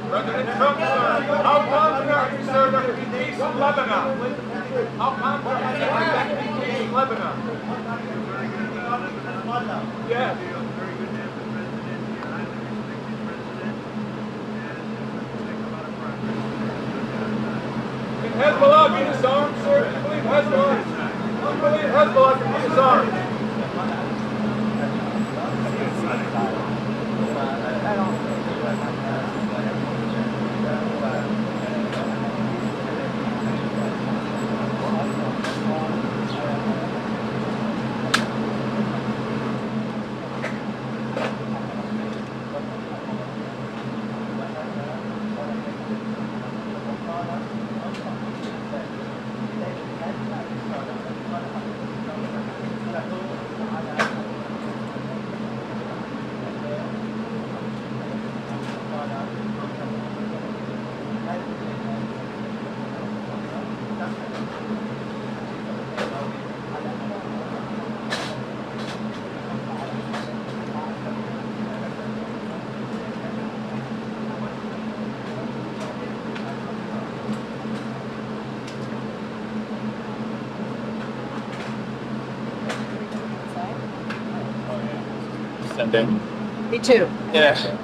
President Trump, sir, how confident are you, sir, there will be peace in Lebanon? How confident are you that there will be peace in Lebanon? Yes. Can Hezbollah be disarmed, sir? Do you believe Hezbollah? Do you believe Hezbollah can be disarmed? Sending. Me too. Yeah.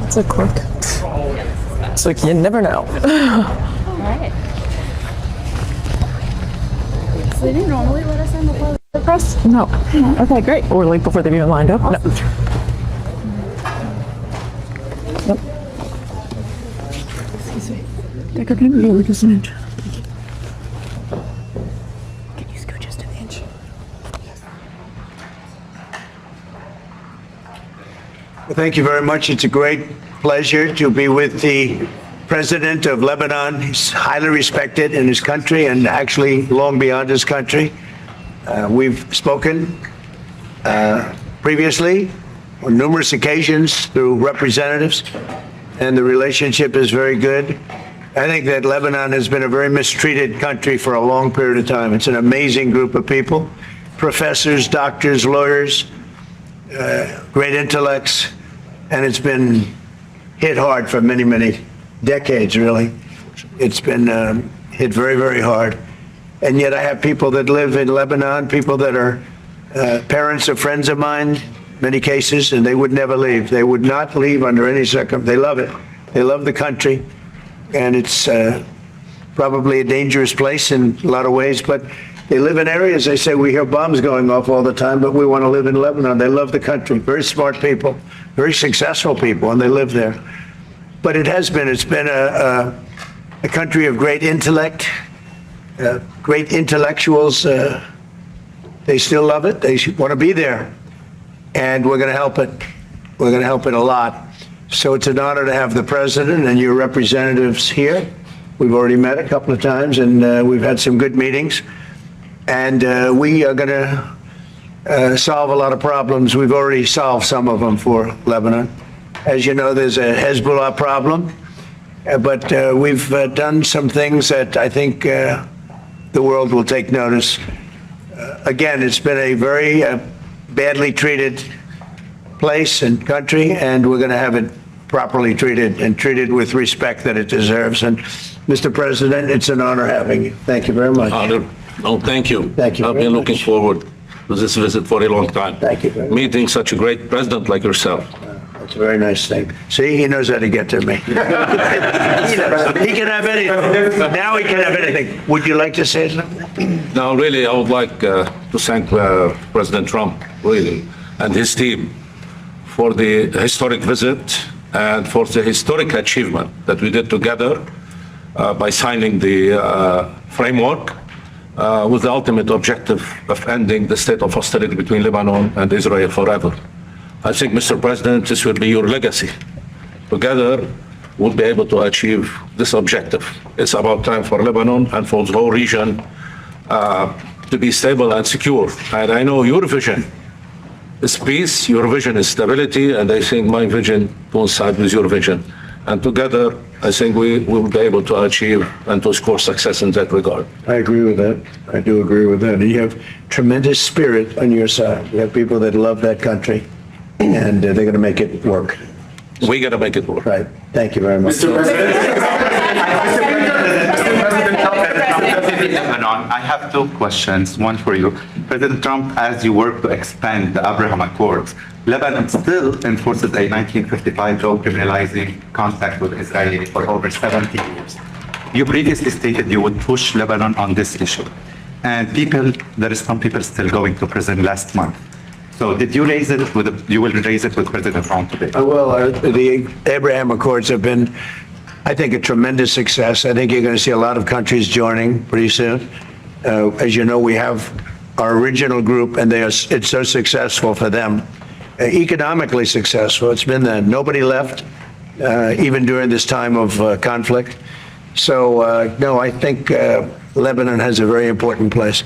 It's a quick. It's like you never know. All right. So they didn't normally let us in before the press? No. Okay, great. Or like before they've even lined up. No. Yep. Excuse me. Decker, can you move just an inch? Can you scoot just an inch? Well, thank you very much. It's a great pleasure to be with the president of Lebanon. He's highly respected in his country and actually long beyond his country. We've spoken previously on numerous occasions through representatives, and the relationship is very good. I think that Lebanon has been a very mistreated country for a long period of time. It's an amazing group of people, professors, doctors, lawyers, great intellects, and it's been hit hard for many, many decades, really. It's been hit very, very hard. And yet I have people that live in Lebanon, people that are parents of friends of mine, many cases, and they would never leave. They would not leave under any circumstance. They love it. They love the country. And it's probably a dangerous place in a lot of ways, but they live in areas, they say, we hear bombs going off all the time, but we want to live in Lebanon. They love the country. Very smart people, very successful people, and they live there. But it's been a country of great intellect, great intellectuals. They still love it. They want to be there. And we're going to help it. We're going to help it a lot. So it's an honor to have the president and your representatives here. We've already met a couple of times, and we've had some good meetings. And we are going to solve a lot of problems. We've already solved some of them for Lebanon. As you know, there's a Hezbollah problem, but we've done some things that I think the world will take notice. Again, it's been a very badly treated place and country, and we're going to have it properly treated and treated with respect that it deserves. And Mr. President, it's an honor having you. Thank you very much. No, thank you. Thank you I've very been looking much. forward to this visit for a long time. Thank you very much. Meeting such a great president like yourself. It's a very nice thing. See, he knows how to get to me. He can have anything. Now he can have anything. Would you like to say something? Now, really, I would like to thank President Trump, really, and his team for the historic visit and for the historic achievement that we did together by signing the framework with the ultimate objective of ending the state of hostility between Lebanon and Israel forever. I think, Mr. President, this will be your legacy. Together, we'll be able to achieve this objective. It's about time for Lebanon and for the whole region to be stable and secure. And I know your vision is peace, your vision is stability, and I think my vision coincides with your vision. And together, I think we will be able to achieve and to score success in that regard. I agree with that. I do agree with that. And you have tremendous spirit on your side. You have people that love that country, and they're going to make it work. We got to make it work. Right. Thank you very much. Lebanon, I have two questions, one for you. President Trump, as you work to expand the Abraham Accords, Lebanon still enforces a 1955 law criminalizing contact with Israel for over 70 years. You previously stated you would push Lebanon on this issue. And there is some people still going to prison last month. So did you raise it you will raise it with President Trump today? Well, the Abraham Accords have been, I think, a tremendous success. I think you're going to see a lot of countries joining pretty soon. As you know, we have our original group, and it's so successful for them. Economically successful. It's been that nobody left, even during this time of conflict. So, no, I think Lebanon has a very important place.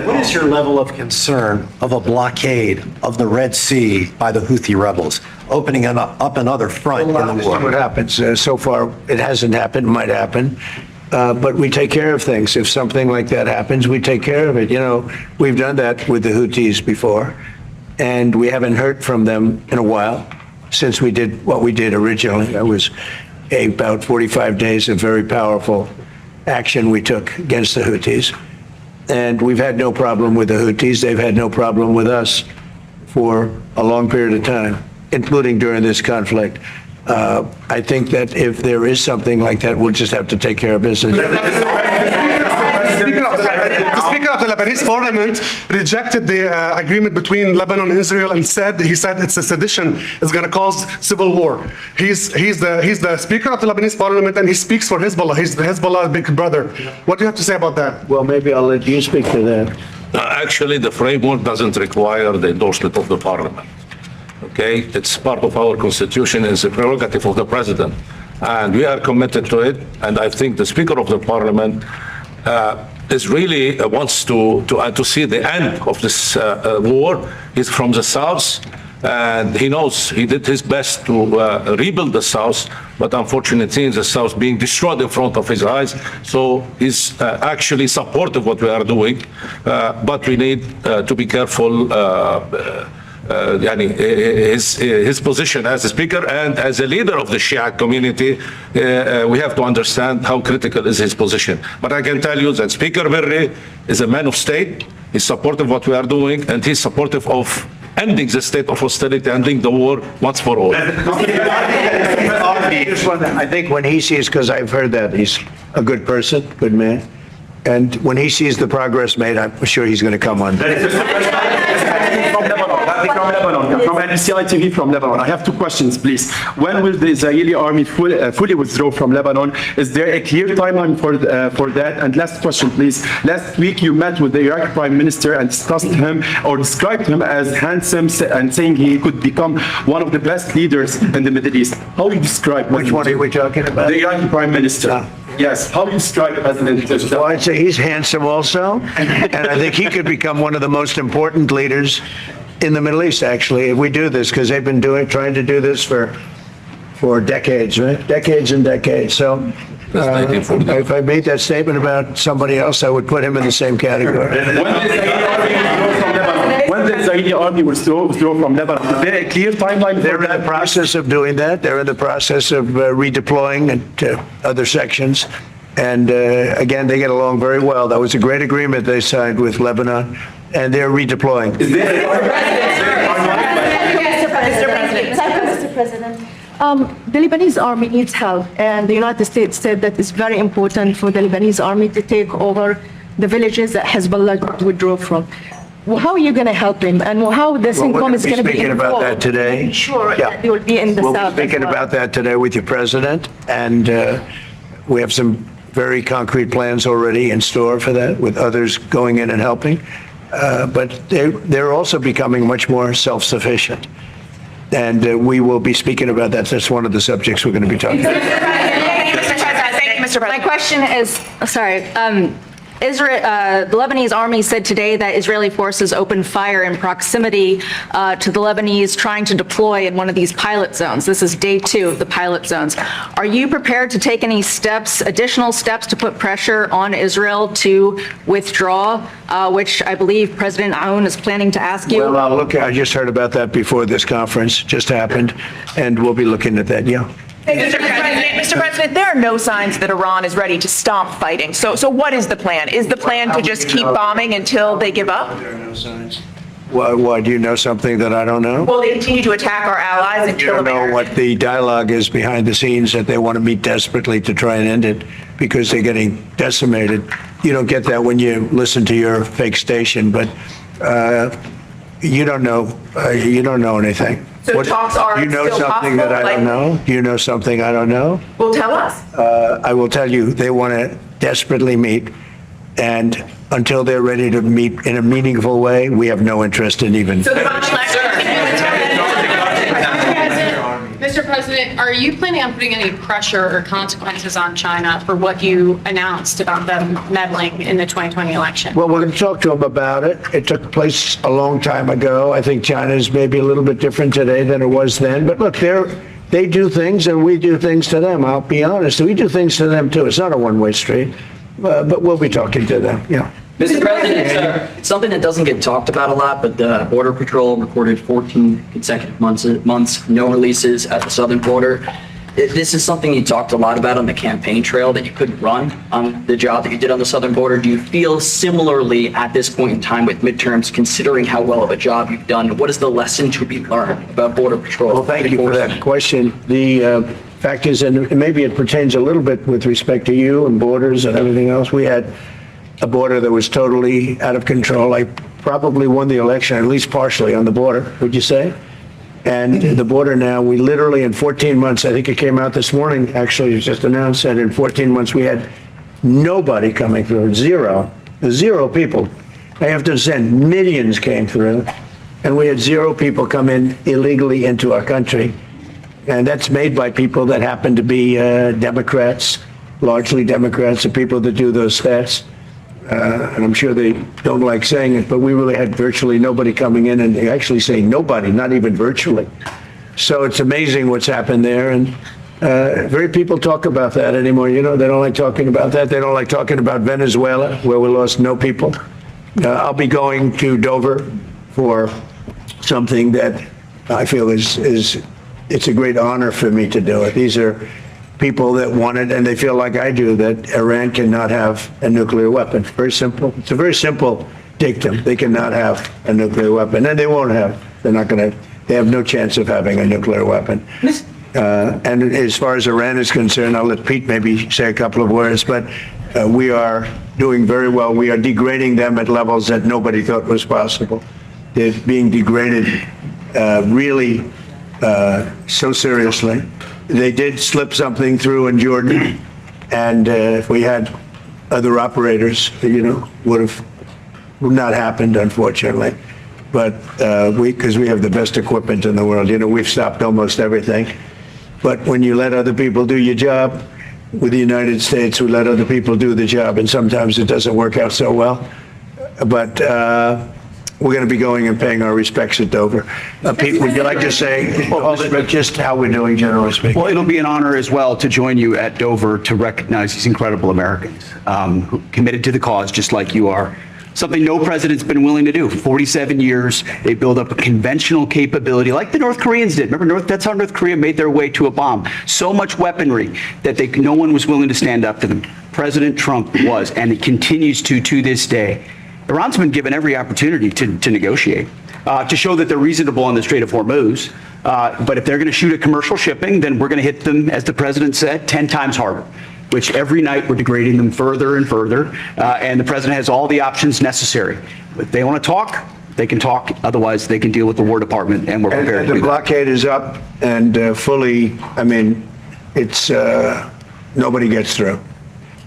What is your level of concern of a blockade of the Red Sea by the Houthi rebels, opening up another front in the war? What happens? So far, it hasn't happened, might happen. But we take care of things. If something like that happens, we take care of it. You know, we've done that with the Houthis before, and we haven't heard from them in a while since we did what we did originally. That was about 45 days of very powerful action we took against the Houthis. And we've had no problem with the Houthis. They've had no problem with us for a long period of time, including during this conflict. I think that if there is something like that, we'll just have to take care of business. The Speaker of the Lebanese Parliament rejected the agreement between Lebanon and Israel and he said it's a sedition. It's going to cause civil war. He's the Speaker of the Lebanese Parliament and he speaks for Hezbollah. He's the Hezbollah big brother. What do you have to say about that? Well, maybe I'll let you speak to that. Actually, the framework doesn't require the endorsement of the parliament. Okay, it's part of our constitution. It's a prerogative of the president, and we are committed to it. And I think the Speaker of the Parliament is really wants to see the end of this war. He's from the south, and he knows he did his best to rebuild the south, but unfortunately the south being destroyed in front of his eyes. So he's actually supportive of what we are doing, but we need to be careful. His position as a speaker and as a leader of the Shia community, we have to understand how critical is his position. But I can tell you that Speaker Berri is a man of state. He's supportive of what we are doing, and he's supportive of ending the state of hostility, ending the war once for all. I think when he sees, because I've heard that, he's a good person, good man. And when he sees the progress made, I'm sure he's going to come on. From NCI TV from Lebanon. I have two questions, please. When will the Israeli army fully withdraw from Lebanon? Is there a clear timeline for that? And last question, please. Last week you met with the Iraqi Prime Minister and discussed him or described him as handsome and saying he could become one of the best leaders in the Middle East. How do you describe? Which one are we talking about? The Iraqi Prime Minister. Yes. How do you describe President? Well, I'd say he's handsome also, and I think he could become one of the most important leaders in the Middle East, actually, if we do this, because they've been trying to do this for decades, right? Decades and decades. So if I made that statement about somebody else, I would put him in the same category. When the Israeli army withdraw from Lebanon, is there a clear timeline? They're in the process of doing that. They're in the process of redeploying to other sections. And again, they get along very well. That was a great agreement they signed with Lebanon, and they're redeploying. Mr. President. The Lebanese army needs help, and the United States said that it's very important for the Lebanese army to take over the villages that Hezbollah withdrew from. Well, how are you going to help him, and how this income is going to be speaking about that today. Sure, that they will be in the We'll south. be speaking about that today with your president, and we have some very concrete plans already in store for that, with others going in and helping. But they're also becoming much more self-sufficient. And we will be speaking about that. That's one of the subjects we're going to be talking about. Thank you, Mr. President. My question is, the Lebanese army said today that Israeli forces opened fire in proximity to the Lebanese trying to deploy in one of these pilot zones. This is day 2 of the pilot zones. Are you prepared to take any additional steps to put pressure on Israel to withdraw, which I believe President Aoun is planning to ask you? Well, look, I just heard about that before this conference just happened, and we'll be looking at that, yeah. Mr. President, there are no signs that Iran is ready to stop fighting. So what is the plan? Is the plan to just keep bombing until they give up? There are no signs. Why, do you know something that I don't know? Will they continue to attack our allies and You kill don't know Americans? what the dialogue is behind the scenes, that they want to meet desperately to try and end it because they're getting decimated. You don't get that when you listen to your fake station, but you don't know. You don't know anything. So talks are you know still something that I possible, don't know? Do you know something I don't know? Well, tell us. I will tell you, they want to desperately meet, and until they're ready to meet in a meaningful way, we have no interest in even. So the Mr. President, are you planning on putting any pressure or consequences on China for what you announced about them meddling in the 2020 election? Well, we're going to talk to them about it. It took place a long time ago. I think China's maybe a little bit different today than it was then. But look, they do things and we do things to them. I'll be honest. We do things to them too. It's not a one-way street. But we'll be talking to them. Yeah. Mr. President, it's something that doesn't get talked about a lot, but the Border Patrol recorded 14 consecutive months, no releases at the southern border. This is something you talked a lot about on the campaign trail, that you couldn't run on the job that you did on the southern border. Do you feel similarly at this point in time with midterms, considering how well of a job you've done? What is the lesson to be learned about Border Patrol? Well, thank you for that question. The fact is, and maybe it pertains a little bit with respect to you and borders and everything else, we had a border that was totally out of control. I probably won the election, at least partially, on the border, would you say? And the border now, we literally in 14 months, I think it came out this morning, actually, it was just announced that in 14 months we had nobody coming through, zero people. I have to understand, millions came through, and we had zero people come in illegally into our country. And that's made by people that happen to be Democrats, largely Democrats, the people that do those stats. And I'm sure they don't like saying it, but we really had virtually nobody coming in, and they actually say nobody, not even virtually. So it's amazing what's happened there, and very people talk about that anymore. You know, they don't like talking about that. They don't like talking about Venezuela, where we lost no people. I'll be going to Dover for something that I feel is it's a great honor for me to do it. These are people that want it, and they feel like I do, that Iran cannot have a nuclear weapon. Very simple. It's a very simple dictum. They cannot have a nuclear weapon, and they won't have. They're not going to. They have no chance of having a nuclear weapon. And as far as Iran is concerned, I'll let Pete maybe say a couple of words, but we are doing very well. We are degrading them at levels that nobody thought was possible. They're being degraded really so seriously. They did slip something through in Jordan, and if we had other operators, would not happened, unfortunately. But because we have the best equipment in the world, we've stopped almost everything. But when you let other people do your job, with the United States, we let other people do the job, and sometimes it doesn't work out so well. But we're going to be going and paying our respects at Dover. Pete, would you like to say just how we're doing, generally speaking? Well, it'll be an honor as well to join you at Dover to recognize these incredible Americans who committed to the cause just like you are. Something no president's been willing to do. For 47 years, they built up a conventional capability like the North Koreans did. Remember, that's how North Korea made their way to a bomb. So much weaponry that no one was willing to stand up to them. President Trump was, and it continues to this day. Iran's been given every opportunity to negotiate, to show that they're reasonable on the Strait of Hormuz. But if they're going to shoot at commercial shipping, then we're going to hit them, as the president said, 10 times harder, which every night we're degrading them further and further. And the president has all the options necessary. If they want to talk, they can talk. Otherwise, they can deal with the War Department, and we're prepared to do that. The blockade is up and fully, it's, nobody gets through.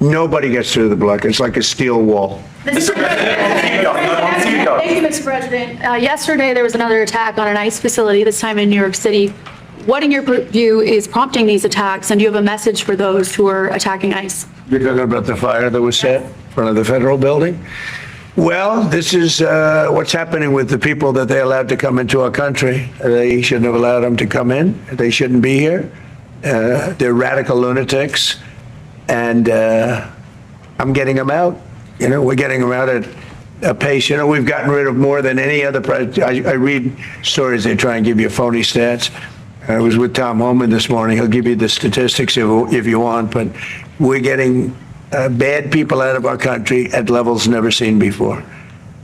Nobody gets through the blockade. It's like a steel wall. Thank you, Mr. President. Yesterday, there was another attack on an ICE facility, this time in New York City. What, in your view, is prompting these attacks, and do you have a message for those who are attacking ICE? You're talking about the fire that was set in front of the federal building? Well, this is what's happening with the people that they allowed to come into our country. They shouldn't have allowed them to come in. They shouldn't be here. They're radical lunatics, and I'm getting them out. We're getting them out at a pace. We've gotten rid of more than any other president. I read stories, they try and give you phony stats. I was with Tom Homan this morning. He'll give you the statistics if you want, but we're getting bad people out of our country at levels never seen before.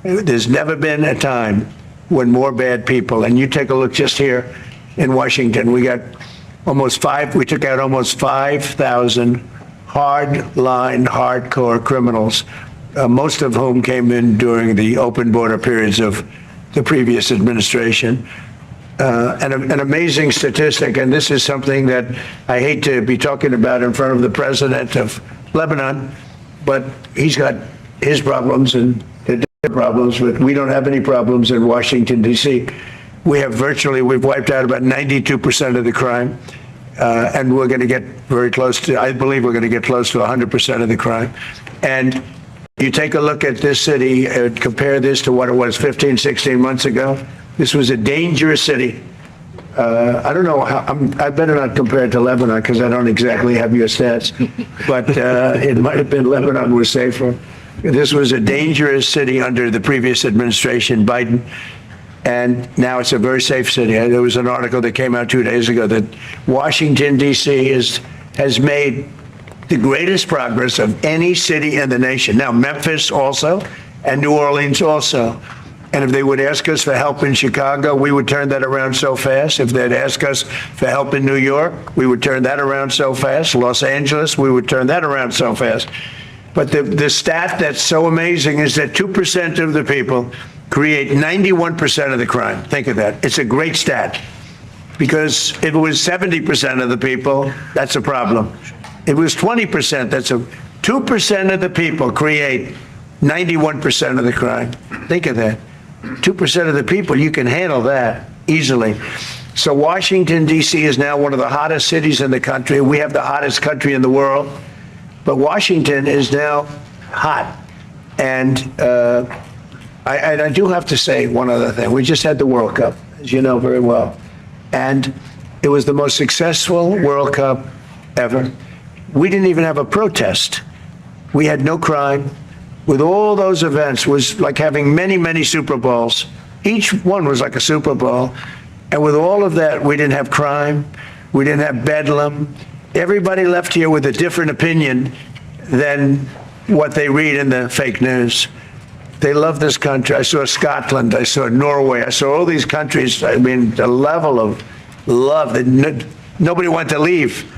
There's never been a time when more bad people, and you take a look just here in Washington, we took out almost 5,000 hard-line, hardcore criminals, most of whom came in during the open border periods of the previous administration. An amazing statistic, and this is something that I hate to be talking about in front of the president of Lebanon, but he's got his problems and their problems, but we don't have any problems in Washington, D.C. We've wiped out about 92% of the crime, and we're going to get very close to, I believe we're going to get close to 100% of the crime. And you take a look at this city, compare this to what it was 15, 16 months ago. This was a dangerous city. I don't know how, I better not compare it to Lebanon because I don't exactly have your stats, but it might have been Lebanon was safer. This was a dangerous city under the previous administration, Biden. And now it's a very safe city. There was an article that came out 2 days ago that Washington, D.C. has made the greatest progress of any city in the nation. Now, Memphis also, and New Orleans also. And if they would ask us for help in Chicago, we would turn that around so fast. If they'd ask us for help in New York, we would turn that around so fast. Los Angeles, we would turn that around so fast. But the stat that's so amazing is that 2% of the people create 91% of the crime. Think of that. It's a great stat. Because if it was 70% of the people, that's a problem. If it was 20%, 2% of the people create 91% of the crime. Think of that. 2% of the people, you can handle that easily. So Washington, D.C. is now one of the hottest cities in the country. We have the hottest country in the world. But Washington is now hot. And I do have to say one other thing. We just had the World Cup, as you know very well. And it was the most successful World Cup ever. We didn't even have a protest. We had no crime. With all those events, was like having many, many Super Bowls. Each one was like a Super Bowl. And with all of that, we didn't have crime. We didn't have bedlam. Everybody left here with a different opinion than what they read in the fake news. They love this country. I saw Scotland. I saw Norway. I saw all these countries. I mean, the level of love that nobody wanted to leave.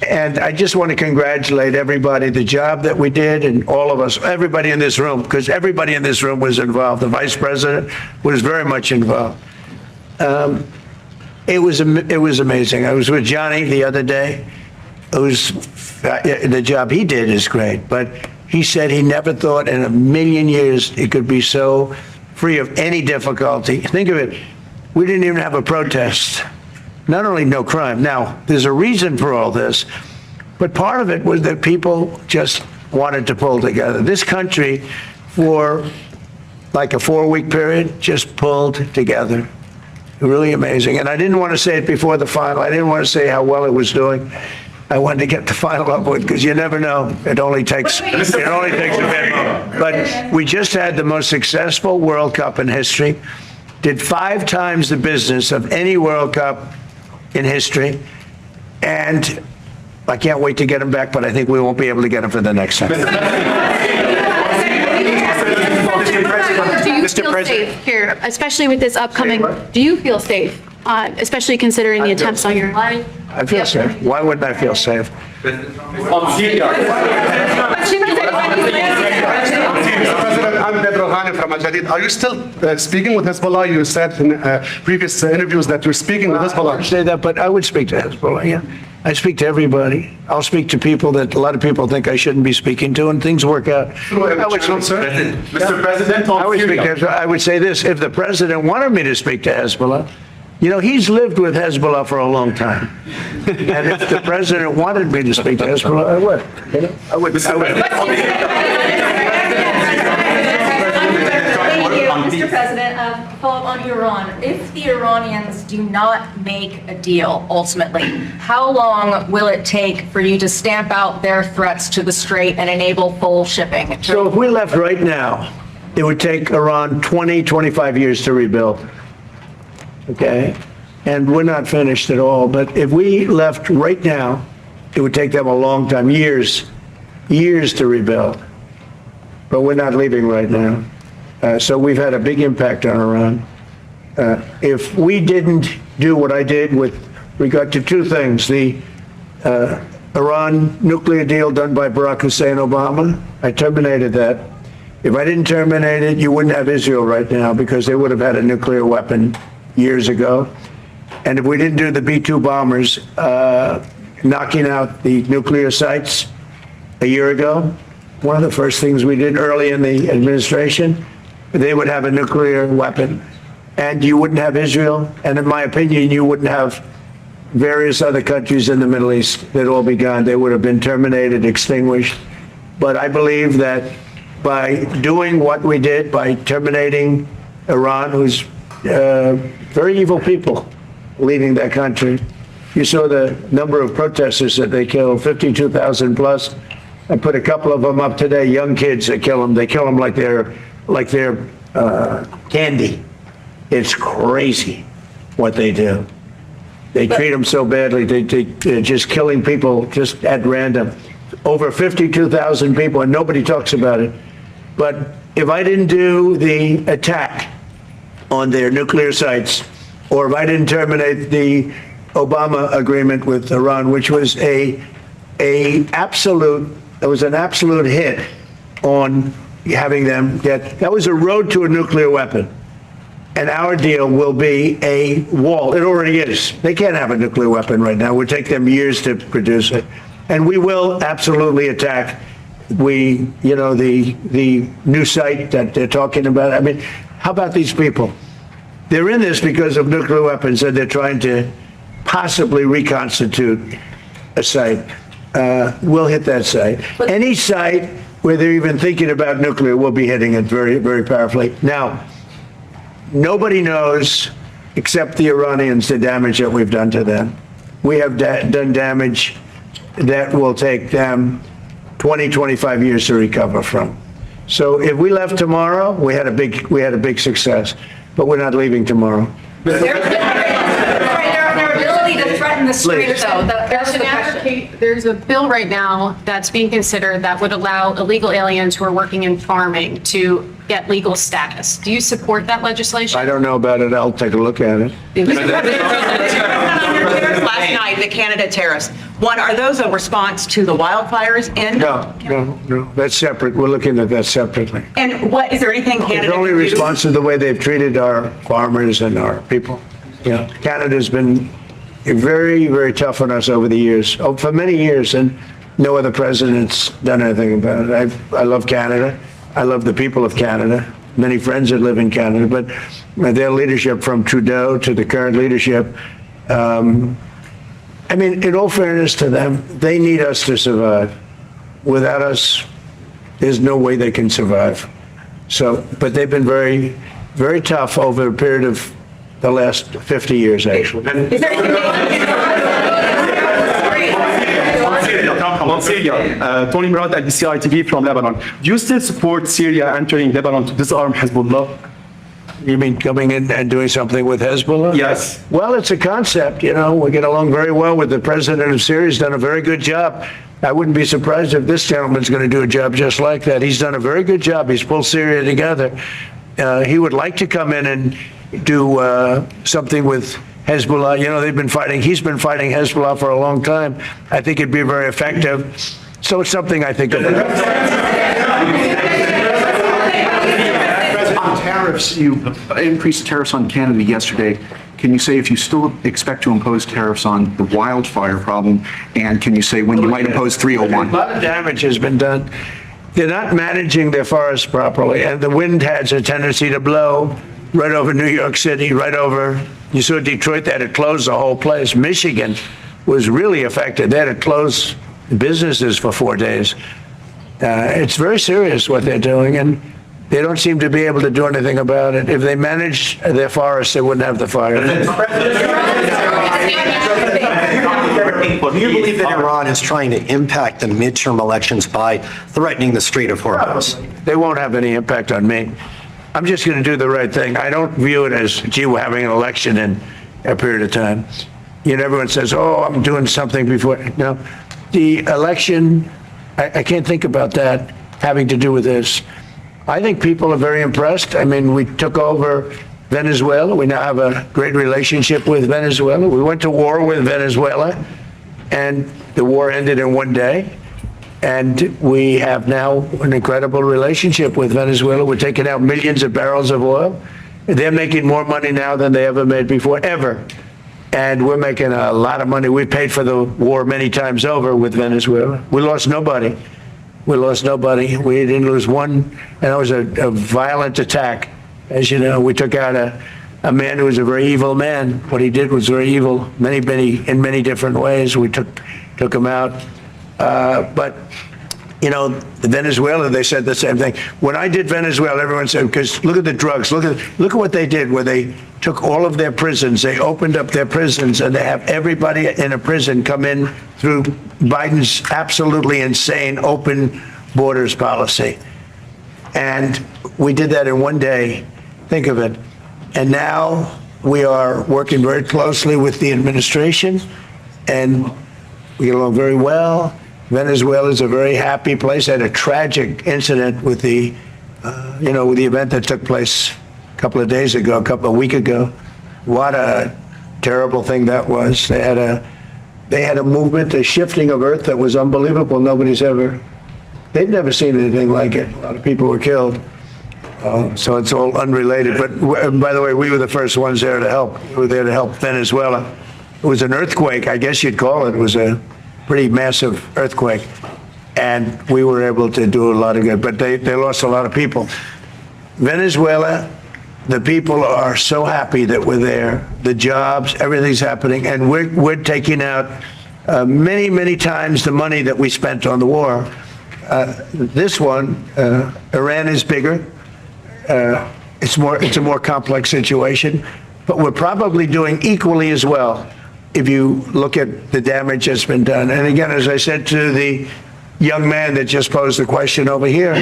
And I just want to congratulate everybody, the job that we did, and all of us, everybody in this room, because everybody in this room was involved. The vice president was very much involved. It was amazing. I was with Johnny the other day. The job he did is great, but he said he never thought in a million years it could be so free of any difficulty. Think of it. We didn't even have a protest. Not only no crime. Now, there's a reason for all this, but part of it was that people just wanted to pull together. This country, for like a 4-week period, just pulled together. Really amazing. And I didn't want to say it before the final. I didn't want to say how well it was doing. I wanted to get the final up with, because you never know. It only takes a bad moment. But we just had the most successful World Cup in history. Did 5 times the business of any World Cup in history, and I can't wait to get him back, but I think we won't be able to get him for the next time. Do you feel safe here, especially with this upcoming, do you feel safe, especially considering the attempts on your life? I feel safe. Why wouldn't I feel safe? I'm Pedro Ghani from Al Jadid. Are you still speaking with Hezbollah? You said in previous interviews that you're speaking with Hezbollah. I say that, but I would speak to Hezbollah, yeah. I speak to everybody. I'll speak to people that a lot of people think I shouldn't be speaking to, and things work out. Mr. President, I would say this, if the president wanted me to speak to Hezbollah, you know, he's lived with Hezbollah for a long time. And if the president wanted me to speak to Hezbollah, I would. You know, I would. Mr. President, follow up on Iran. If the Iranians do not make a deal ultimately, how long will it take for you to stamp out their threats to the Strait and enable full shipping? So if we left right now, it would take Iran 20, 25 years to rebuild. Okay? And we're not finished at all. But if we left right now, it would take them a long time, years to rebuild. But we're not leaving right now. So we've had a big impact on Iran. If we didn't do what I did with regard to 2 things, the Iran nuclear deal done by Barack Hussein Obama, I terminated that. If I didn't terminate it, you wouldn't have Israel right now, because they would have had a nuclear weapon years ago. And if we didn't do the B-2 bombers knocking out the nuclear sites a year ago, one of the first things we did early in the administration, they would have a nuclear weapon, and you wouldn't have Israel, and in my opinion, you wouldn't have various other countries in the Middle East. They'd all be gone. They would have been terminated, extinguished. But I believe that by doing what we did, by terminating Iran, who's very evil people leading that country. You saw the number of protesters that they killed, 52,000 plus. I put a couple of them up today, young kids that kill them. They kill them like they're candy. It's crazy what they do. They treat them so badly. They're just killing people just at random. Over 52,000 people, and nobody talks about it. But if I didn't do the attack on their nuclear sites, or if I didn't terminate the Obama agreement with Iran, which was it was an absolute hit on having them that was a road to a nuclear weapon. And our deal will be a wall. It already is. They can't have a nuclear weapon right now. It would take them years to produce it. And we will absolutely attack the new site that they're talking about. I mean, how about these people? They're in this because of nuclear weapons, and they're trying to possibly reconstitute a site. We'll hit that site. Any site where they're even thinking about nuclear, we'll be hitting it very, very powerfully. Now, nobody knows, except the Iranians, the damage that we've done to them. We have done damage that will take them 20, 25 years to recover from. So if we left tomorrow, we had a big success, but we're not leaving tomorrow. Their ability to threaten the street, though, that's the question. There's a bill right now that's being considered that would allow illegal aliens who are working in farming to get legal status. Do you support that legislation? I don't know about it. I'll take a look at it. Last night, the Canada tariffs. One, are those a response to the wildfires in? No. That's separate. We're looking at that separately. And what, is there anything Canada It's only can do? response to the way they've treated our farmers and our people. Yeah, Canada's been very, very tough on us over the years, for many years, and no other president's done anything about it. I love Canada. I love the people of Canada. Many friends that live in Canada, but their leadership, from Trudeau to the current leadership, I mean, in all fairness to them, they need us to survive. Without us, there's no way they can survive. So, but they've been very, very tough over a period of the last 50 years, actually. Is there On Syria, Tony Murad at DCI TV from Lebanon. Do you still support Syria entering Lebanon to disarm Hezbollah? You mean coming in and doing something with Hezbollah? Yes. Well, it's a concept, we get along very well with the president of Syria. He's done a very good job. I wouldn't be surprised if this gentleman's going to do a job just like that. He's done a very good job. He's pulled Syria together. He would like to come in and do something with Hezbollah. He's been fighting Hezbollah for a long time. I think it'd be very effective. So it's something I think about. On tariffs, you increased tariffs on Canada yesterday. Can you say if you still expect to impose tariffs on the wildfire problem? And can you say when you might impose 301? A lot of damage has been done. They're not managing their forests properly, and the wind has a tendency to blow right over New York City, right over, you saw Detroit, they had to close the whole place. Michigan was really affected. They had to close businesses for 4 days. It's very serious what they're doing, and they don't seem to be able to do anything about it. If they managed their forests, they wouldn't have the fire. Do you believe that Iran is trying to impact the midterm elections by threatening the Strait of Hormuz? They won't have any impact on me. I'm just going to do the right thing. I don't view it as, gee, we're having an election in a period of time. Everyone says, oh, I'm doing something before. No, the election, I can't think about that having to do with this. I think people are very impressed. I mean, we took over Venezuela. We now have a great relationship with Venezuela. We went to war with Venezuela, and the war ended in one day. And we have now an incredible relationship with Venezuela. We're taking out millions of barrels of oil. They're making more money now than they ever made before, ever. And we're making a lot of money. We paid for the war many times over with Venezuela. We lost nobody. We didn't lose one. And it was a violent attack. As you know, we took out a man who was a very evil man. What he did was very evil, in many different ways. We took him out. But Venezuela, they said the same thing. When I did Venezuela, everyone said, because look at the drugs, look at what they did, where they took all of their prisons, they opened up their prisons, and they have everybody in a prison come in through Biden's absolutely insane open borders policy. And we did that in one day. Think of it. And now we are working very closely with the administration, and we get along very well. Venezuela is a very happy place. Had a tragic incident with the, with the event that took place a week ago. What a terrible thing that was. They had a movement, a shifting of earth that was unbelievable. They'd never seen anything like it. A lot of people were killed. So it's all unrelated. But by the way, we were the first ones there to help. We were there to help Venezuela. It was an earthquake, I guess you'd call it. It was a pretty massive earthquake. And we were able to do a lot of good, but they lost a lot of people. Venezuela, the people are so happy that we're there. The jobs, everything's happening. And we're taking out many, many times the money that we spent on the war. This one, Iran is bigger. It's a more complex situation, but we're probably doing equally as well if you look at the damage that's been done. And again, as I said to the young man that just posed the question over here,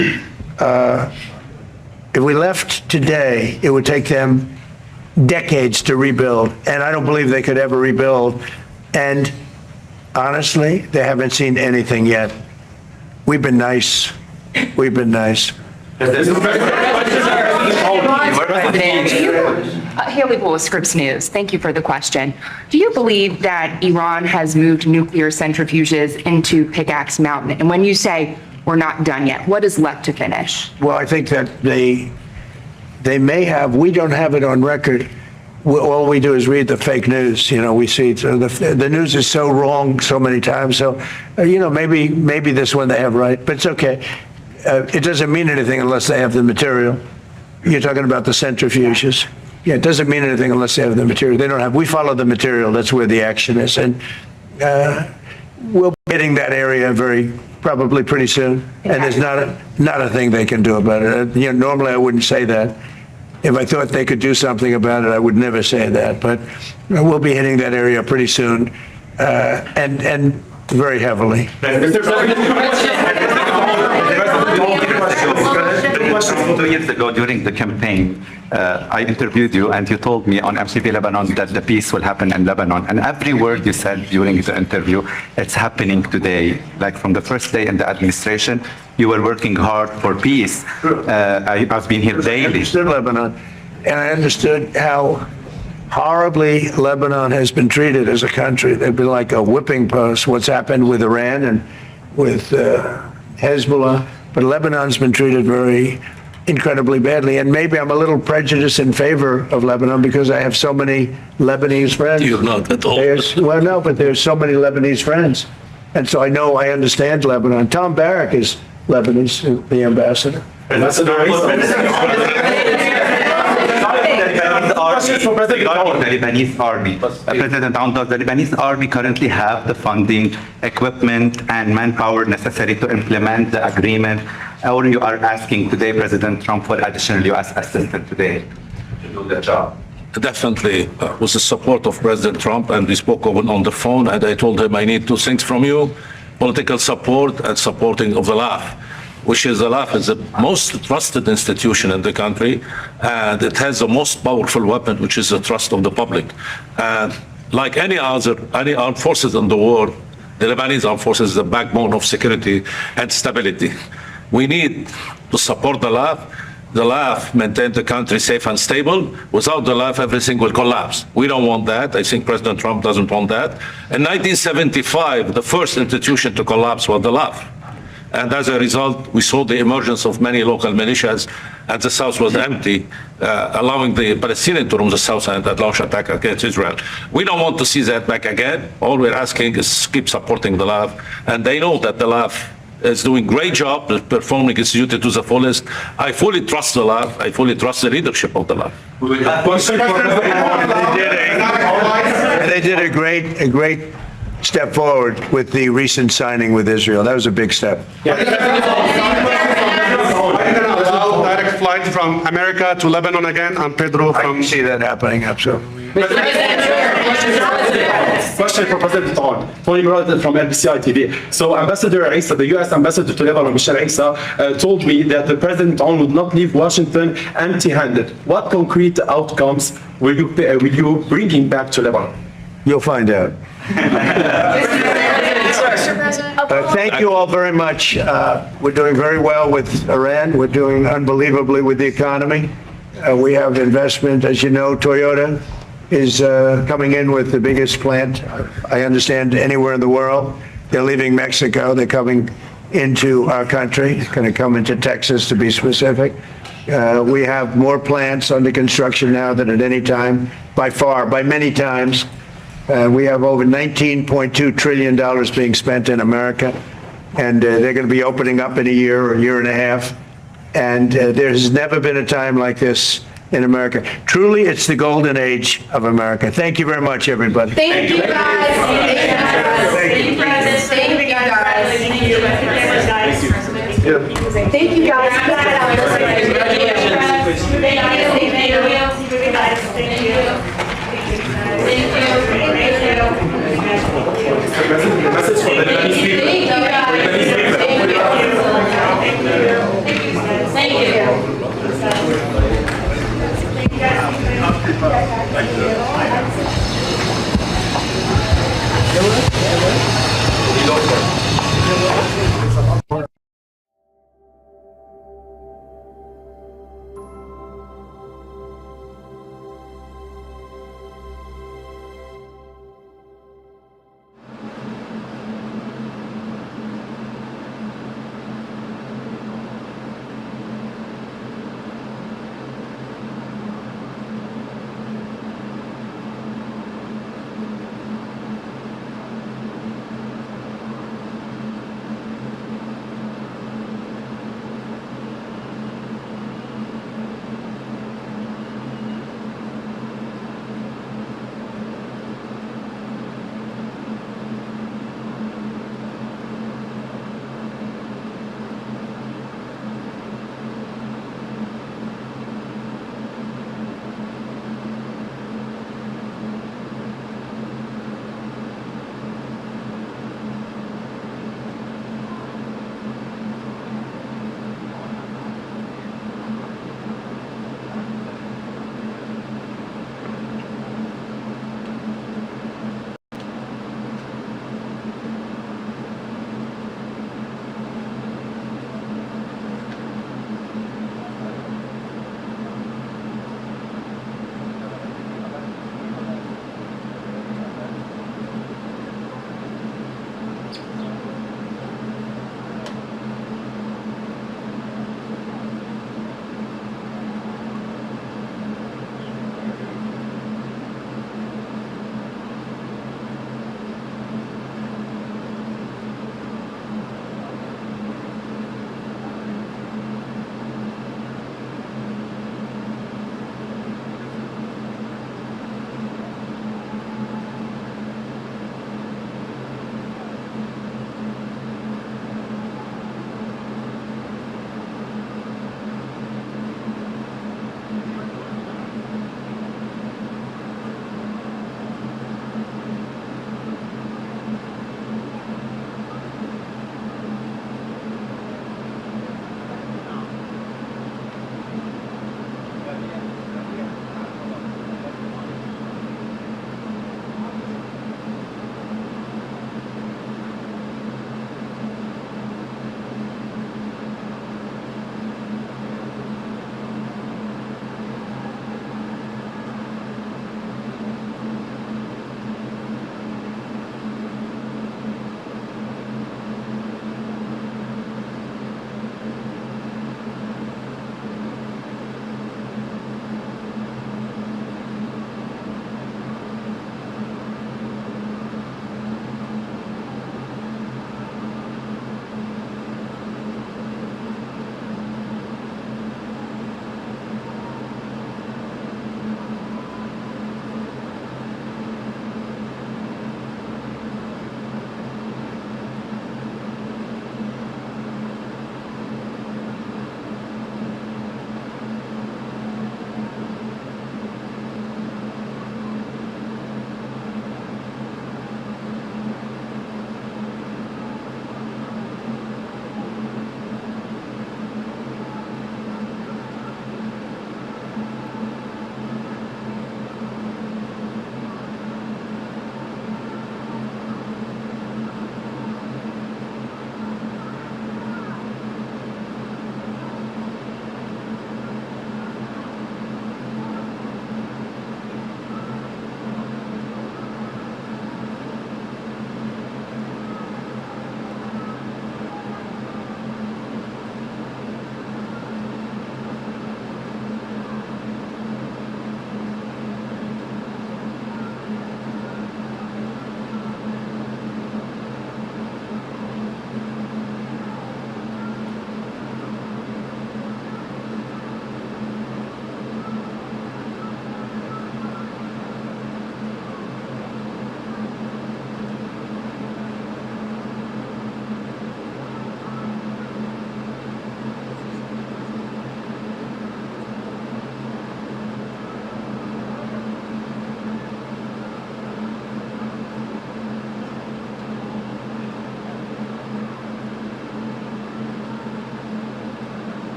if we left today, it would take them decades to rebuild, and I don't believe they could ever rebuild. And honestly, they haven't seen anything yet. We've been nice. We've been nice. Haley Bull with Scripps News. Thank you for the question. Do you believe that Iran has moved nuclear centrifuges into Pickaxe Mountain? And when you say we're not done yet, what is left to finish? Well, I think that they may have. We don't have it on record. All we do is read the fake news. We see the news is so wrong so many times. So, maybe this one they have right, but it's okay. It doesn't mean anything unless they have the material. You're talking about the centrifuges. Yeah, it doesn't mean anything unless they have the material. They don't have. We follow the material. That's where the action is, and we'll be hitting that area probably pretty soon. And there's not a thing they can do about it. Normally I wouldn't say that. If I thought they could do something about it, I would never say that. But we'll be hitting that area pretty soon, and very heavily. Two years ago, during the campaign, I interviewed you, and you told me on MCV Lebanon that the peace will happen in Lebanon. And every word you said during the interview, it's happening today. Like from the first day in the administration, you were working hard for peace. I've been here daily. I understood Lebanon, and I understood how horribly Lebanon has been treated as a country. They've been like a whipping post. What's happened with Iran and with Hezbollah. But Lebanon's been treated very incredibly badly. And maybe I'm a little prejudiced in favor of Lebanon because I have so many Lebanese friends. You're not at all. But there's so many Lebanese friends. And so I understand Lebanon. Tom Barrack is Lebanese, the ambassador. The Lebanese army. President Aoun, does the Lebanese army currently have the funding, equipment, and manpower necessary to implement the agreement? Or you are asking today President Trump for additional U.S. assistance today to do the job? Definitely, with the support of President Trump, and we spoke on the phone, and I told him I need two things from you: political support and supporting of the LAF, which is the LAF is the most trusted institution in the country, and it has the most powerful weapon, which is the trust of the public. And like any armed forces in the world, the Lebanese armed forces is the backbone of security and stability. We need to support the LAF. The LAF maintain the country safe and stable. Without the LAF, everything will collapse. We don't want that. I think President Trump doesn't want that. In 1975, the first institution to collapse was the LAF. And as a result, we saw the emergence of many local militias, and the south was empty, allowing the Palestinians to roam the south and launch attack against Israel. We don't want to see that back again. All we're asking is keep supporting the LAF, and they know that the LAF is doing great job, performing its duty to the fullest. I fully trust the LAF. I fully trust the leadership of the LAF. They did a great step forward with the recent signing with Israel. That was a big step. Are you going to allow direct flights from America to Lebanon again. I'm Pedro I from. can see that happening, absolutely. Question for President Aoun, from LBCI TV. So Ambassador Issa, the U.S. Ambassador to Lebanon, Michelle Issa, told me that the President Aoun would not leave Washington empty-handed. What concrete outcomes will you bring back to Lebanon? You'll find out. Mr. President? Thank you all very much. We're doing very well with Iran. We're doing unbelievably with the economy. We have investment, as you know, Toyota is coming in with the biggest plant, I understand, anywhere in the world. They're leaving Mexico. They're coming into our country. It's going to come into Texas, to be specific. We have more plants under construction now than at any time, by far, by many times. We have over $19.2 trillion being spent in America, and they're going to be opening up in a year or a year and a half. And there has never been a time like this in America. Truly, it's the golden age of America. Thank you very much, everybody. Thank you, guys. Thank you, President. Thank you, guys. Thank you, guys. Thank you, Message for the Lebanese people.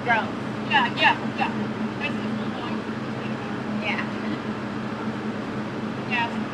grow. Yeah. This is going. Yeah. Yeah.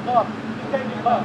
نقاط لكي نقاط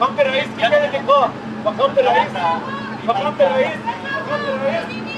فخامة الرئيس كده اللقاء. فخامة الرئيس. فخامة الرئيس. فخامة الرئيس.